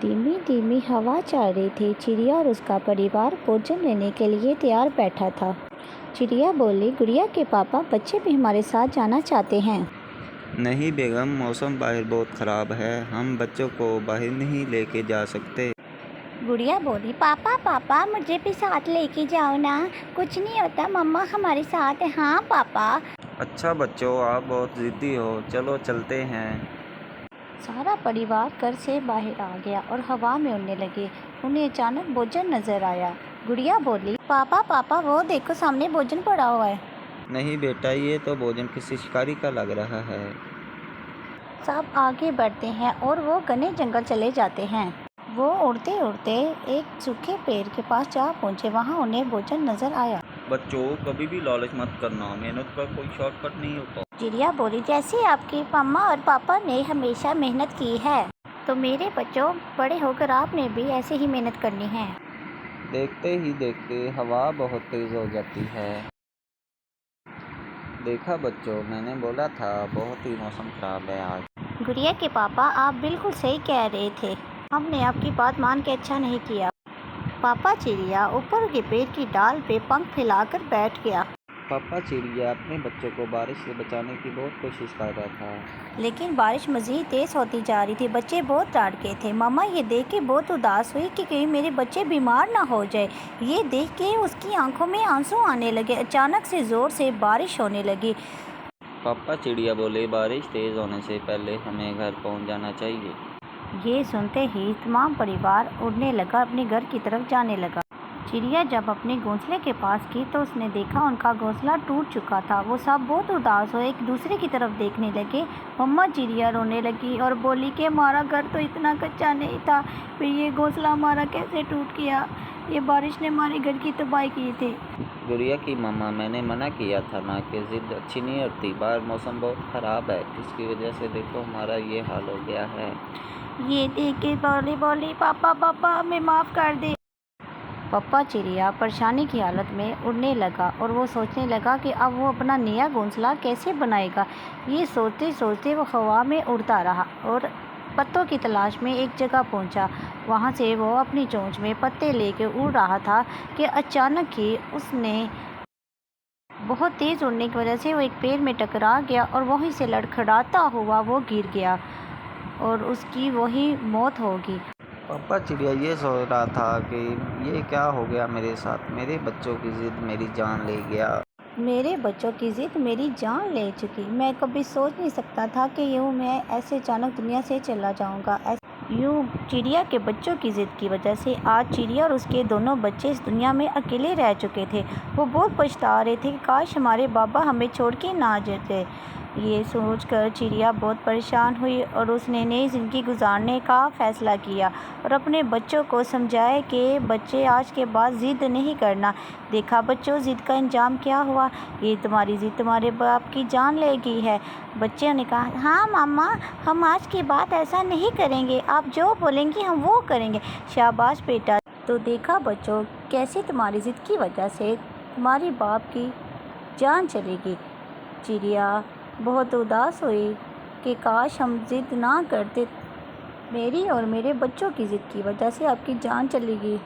धीमी धीमी हवा चल रही थी। चिड़िया और उसका परिवार भोजन लेने के लिए तैयार बैठा था। चिड़िया बोली, गुड़िया के पापा बच्चे भी हमारे साथ जाना चाहते हैं। नहीं बेगम, मौसम बाहर बहुत ख़राब है, हम बच्चों को बाहर नहीं लेके जा सकते। गुड़िया बोली, पापा पापा मुझे भी साथ लेके जाओ ना, कुछ नहीं होता, मम्मा हमारे साथ है। हाँ पापा। अच्छा बच्चों, आप बहुत ज़िद्दी हो, चलो चलते हैं। सारा परिवार घर से बाहर आ गया और हवा में उड़ने लगे। उन्हें अचानक भोजन नजर आया। गुड़िया बोली, पापा पापा वो देखो सामने भोजन पड़ा हुआ है। नहीं बेटा, ये तो भोजन किसी शिकारी का लग रहा है। सब आगे बढ़ते हैं और वो घने जंगल चले जाते हैं। वो उड़ते उड़ते एक सूखे पेड़ के पास जा पहुंचे। वहां उन्हें भोजन नजर आया। बच्चों, कभी भी लालच मत करना, मेहनत का कोई शॉर्टकट नहीं होता। चिड़िया बोली, जैसे आपकी मम्मा और पापा ने हमेशा मेहनत की है, तो मेरे बच्चों बड़े होकर आपने भी ऐसे ही मेहनत करनी है। देखते ही देखते हवा बहुत तेज़ हो जाती है। देखा बच्चों, मैंने बोला था बहुत ही मौसम खराब है आज। गुड़िया के पापा, आप बिल्कुल सही कह रहे थे, हमने आपकी बात मान के अच्छा नहीं किया। पापा चिड़िया ऊपर के पेड़ की डाल पे पंख फैलाकर बैठ गया। पापा चिड़िया अपने बच्चों को बारिश से बचाने की बहुत कोशिश कर रहा था। लेकिन बारिश मज़ीद तेज़ होती जा रही थी। बच्चे बहुत डर गए थे। मम्मा ये देख के बहुत उदास हुई कि कहीं मेरे बच्चे बीमार ना हो जाए। ये देख के उसकी आंखों में आंसू आने लगे। अचानक से ज़ोर से बारिश होने लगी। पापा चिड़िया बोले, बारिश तेज़ होने से पहले हमें घर पहुंच जाना चाहिए। ये सुनते ही तमाम परिवार उड़ने लगा, अपने घर की तरफ जाने लगा। चिड़िया जब अपने घोंसले के पास की तो उसने देखा उनका घोंसला टूट चुका था। वो सब बहुत उदास हो एक दूसरे की तरफ देखने लगे। मम्मा चिड़िया रोने लगी और बोली कि हमारा घर तो इतना कच्चा नहीं था, फिर ये घोंसला हमारा कैसे टूट गया। ये बारिश ने हमारे घर की तबाही की थी। गुड़िया की मम्मा, मैंने मना किया था ना कि जिद अच्छी नहीं होती। बाहर मौसम बहुत ख़राब है, जिसकी वजह से देखो हमारा ये हाल हो गया है। ये देख के बोली, पापा पापा हमें माफ़ कर दे। पप्पा चिड़िया परेशानी की हालत में उड़ने लगा और वो सोचने लगा कि अब वो अपना नया घोंसला कैसे बनाएगा। ये सोचते सोचते वो हवा में उड़ता रहा और पत्तों की तलाश में एक जगह पहुंचा। वहां से वो अपनी चोंच में पत्ते लेके उड़ रहा था कि अचानक ही उसने बहुत तेज़ उड़ने की वजह से वो एक पेड़ में टकरा गया और वहीं से लड़खड़ाता हुआ वो गिर गया और उसकी वही मौत होगी। पापा चिड़िया ये सोच रहा था कि ये क्या हो गया मेरे साथ। मेरे बच्चों की जिद मेरी जान ले गया। मेरे बच्चों की ज़िद मेरी जान ले चुकी। मैं कभी सोच नहीं सकता था कि यूँ मैं ऐसे अचानक दुनिया से चला जाऊँगा। यूँ चिड़िया के बच्चों की ज़िद की वजह से आज चिड़िया और उसके दोनों बच्चे इस दुनिया में अकेले रह चुके थे। वो बहुत पछता रहे थे कि काश हमारे बाबा हमें छोड़ के ना जाते। ये सोचकर चिड़िया बहुत परेशान हुई और उसने नई ज़िंदगी गुजारने का फ़ैसला किया और अपने बच्चों को समझाया कि बच्चे आज के बाद ज़िद नहीं करना। देखा बच्चों, ज़िद का अंजाम क्या हुआ। ये तुम्हारी ज़िद तुम्हारे बाप की जान ले गई है। बच्चों ने कहा, हाँ मामा, हम आज के बाद ऐसा नहीं करेंगे, आप जो बोलेंगी हम वो करेंगे। शाबाश बेटा। तो देखा बच्चों, कैसे तुम्हारी ज़िद की वजह से तुम्हारी बाप की जान चलेगी। चिड़िया बहुत उदास हुई कि काश हम ज़िद ना करते, मेरी और मेरे बच्चों की ज़िद की वजह से आपकी जान चली गई।